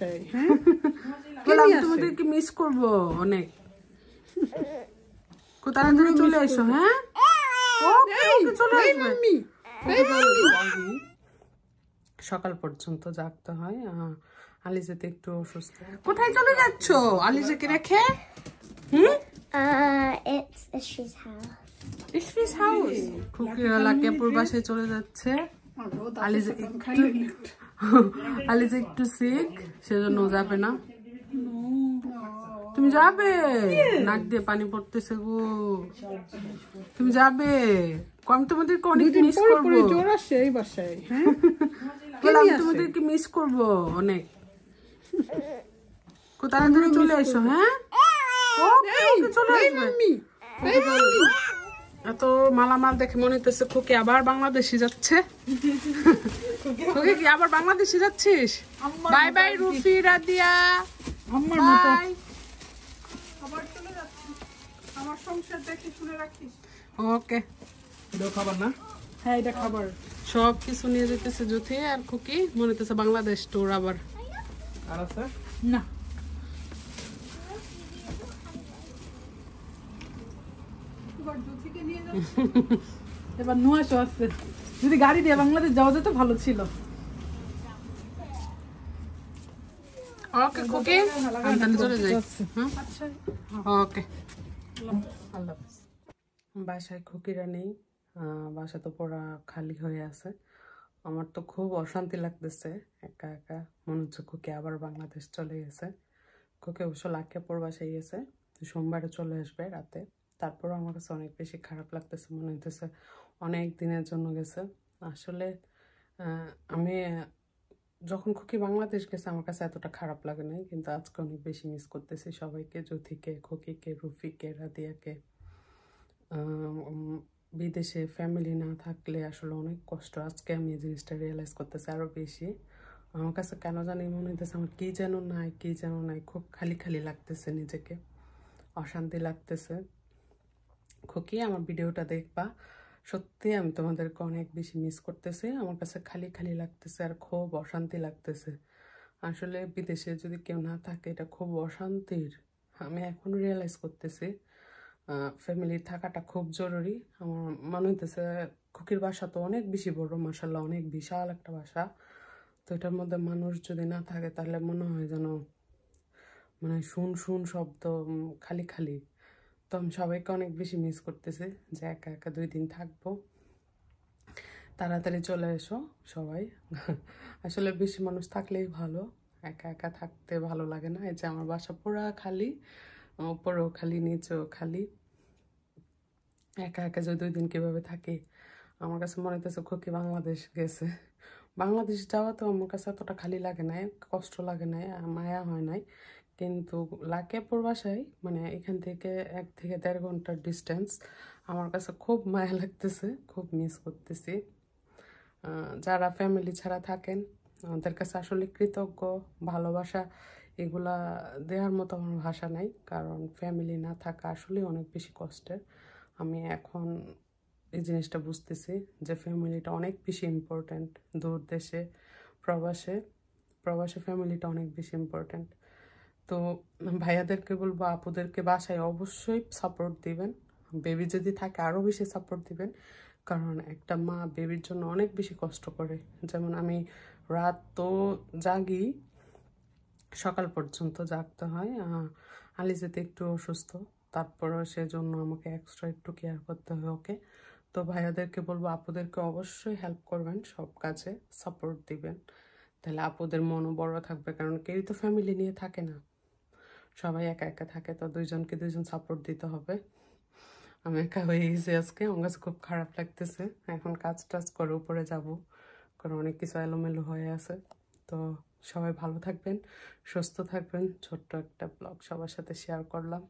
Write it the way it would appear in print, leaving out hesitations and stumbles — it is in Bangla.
বাসায়। হ্যাঁ, আমি তোমাদেরকে মিস করবো অনেক। তাড়াতাড়ি চলে এসো। হ্যাঁ, চলে আসবে। সকাল পর্যন্ত জাগতে হয়। আলিজাতে একটু অসুস্থ। কোথায় চলে যাচ্ছ আলিজাকে রেখে? It's Ishri's house. Ishri's house? খুকিরা কেপুর বাসায় চলে যাচ্ছে। আলিজা একটু সিক, সেজন্য যাবে না। তুমি যাবে? নাক দিয়ে পানি পড়তেছে গো। তুমি যাবে? আমি তোমাদেরকে অনেক মিস করবো। জ্বর আসছে এই বাসায়। হ্যাঁ, আমি তোমাদেরকে মিস করবো অনেক। তাড়াতাড়ি চলে এসো। হ্যাঁ, চলে আসবে। এত মালামাল দেখে মনে হইতেছে খুকি আবার বাংলাদেশে যাচ্ছে। খুকি কি আবার বাংলাদেশে যাচ্ছিস? Bye bye Rufi, Radia, bye. আবার চলে যাচ্ছি। আমার সংসার দেখে শুনে রাখিস। ওকে, এটা খাবার না? হ্যাঁ, এটা খাবার। সব কিছু নিয়ে যেতেছে জ্যোতি আর খুকি, মনে হইতেছে বাংলাদেশ ট্যুর আবার। আর আছে না? এবার নুয়াশো আসছে। যদি গাড়ি দিয়ে বাংলাদেশ যাওয়া যেত ভালো ছিল। ওকে খুকি, আমি তাহলে চলে যাই। ওকে, আল্লাহ হাফেজ। বাসায় খুকিরা নেই, বাসা তো পুরা খালি হয়ে আছে। আমার তো খুব অশান্তি লাগতেছে একা একা। মনে হচ্ছে খুকি আবার বাংলাদেশ চলে গেছে। খুকি অবশ্য লাকিয়াপুর বাসায় গেছে, সোমবারে চলে আসবে রাতে। তারপরও আমার কাছে অনেক বেশি খারাপ লাগতেছে, মনে হইতেছে অনেক দিনের জন্য গেছে। আসলে আমি যখন খুকি বাংলাদেশ গেছে আমার কাছে এতটা খারাপ লাগে নাই, কিন্তু আজকে অনেক বেশি মিস করতেছি সবাইকে, জ্যোতিকে, খুকিকে, রুফিকে, রাদিয়াকে। বিদেশে ফ্যামিলি না থাকলে আসলে অনেক কষ্ট। আজকে আমি এই জিনিসটা রিয়েলাইজ করতেছি আরও বেশি। আমার কাছে কেন জানি মনে হইতেছে আমার কি যেন নাই, খুব খালি খালি লাগতেছে, নিজেকে অশান্তি লাগতেছে। খুকি, আমার ভিডিওটা দেখবা, সত্যি আমি তোমাদেরকে অনেক বেশি মিস করতেছি। আমার কাছে খালি খালি লাগতেছে আর খুব অশান্তি লাগতেছে। আসলে বিদেশে যদি কেউ না থাকে এটা খুব অশান্তির। আমি এখন রিয়েলাইজ করতেছি ফ্যামিলি থাকাটা খুব জরুরি। আমার মনে হইতেছে খুকির বাসা তো অনেক বেশি বড়, মাশাআল্লাহ, অনেক বিশাল একটা বাসা। তো এটার মধ্যে মানুষ যদি না থাকে তাহলে মনে হয় যেন মানে শুন শব্দ, খালি খালি। তো আমি সবাইকে অনেক বেশি মিস করতেছি যে একা একা 2 দিন থাকবো। তাড়াতাড়ি চলে এসো সবাই। আসলে বেশি মানুষ থাকলেই ভালো, একা একা থাকতে ভালো লাগে না। এই যে আমার বাসা পুরা খালি, উপরেও খালি, নিচেও খালি। একা একা যে 2 দিন কীভাবে থাকি। আমার কাছে মনে হইতেছে খুকি বাংলাদেশ গেছে। বাংলাদেশ যাওয়া তো আমার কাছে এতটা খালি লাগে নাই, কষ্ট লাগে নাই, মায়া হয় নাই। কিন্তু লাকিয়াপুর বাসায় মানে এখান থেকে 1 থেকে 1.5 ঘন্টার ডিস্টেন্স, আমার কাছে খুব মায়া লাগতেছে, খুব মিস করতেছি। যারা ফ্যামিলি ছাড়া থাকেন ওদের কাছে আসলে কৃতজ্ঞ, ভালোবাসা এগুলা দেওয়ার মতো আমার ভাষা নাই। কারণ ফ্যামিলি না থাকা আসলে অনেক বেশি কষ্টের। আমি এখন এই জিনিসটা বুঝতেছি যে ফ্যামিলিটা অনেক বেশি ইম্পর্ট্যান্ট। দূর দেশে, প্রবাসে ফ্যামিলিটা অনেক বেশি ইম্পর্ট্যান্ট। তো ভাইয়াদেরকে বলবো, আপুদেরকে বাসায় অবশ্যই সাপোর্ট দিবেন। বেবি যদি থাকে আরও বেশি সাপোর্ট দিবেন, কারণ একটা মা বেবির জন্য অনেক বেশি কষ্ট করে। যেমন আমি রাত তো জাগি, সকাল পর্যন্ত জাগতে হয়। আলিজাতে একটু অসুস্থ, তারপরও সেজন্য আমাকে এক্সট্রা একটু কেয়ার করতে হয় ওকে। তো ভাইয়াদেরকে বলবো আপুদেরকে অবশ্যই হেল্প করবেন, সব কাজে সাপোর্ট দিবেন, তাহলে আপুদের মনও বড় থাকবে। কারণ কেউই তো ফ্যামিলি নিয়ে থাকে না, সবাই একা একা থাকে। তো 2 জনকে 2 জন সাপোর্ট দিতে হবে। আমি একা হয়ে গেছি আজকে, আমার কাছে খুব খারাপ লাগতেছে। এখন কাজ টাজ করে উপরে যাব, কারণ অনেক কিছু এলোমেলো হয়ে আছে। তো সবাই ভালো থাকবেন, সুস্থ থাকবেন। ছোট্ট একটা ব্লগ সবার সাথে শেয়ার করলাম।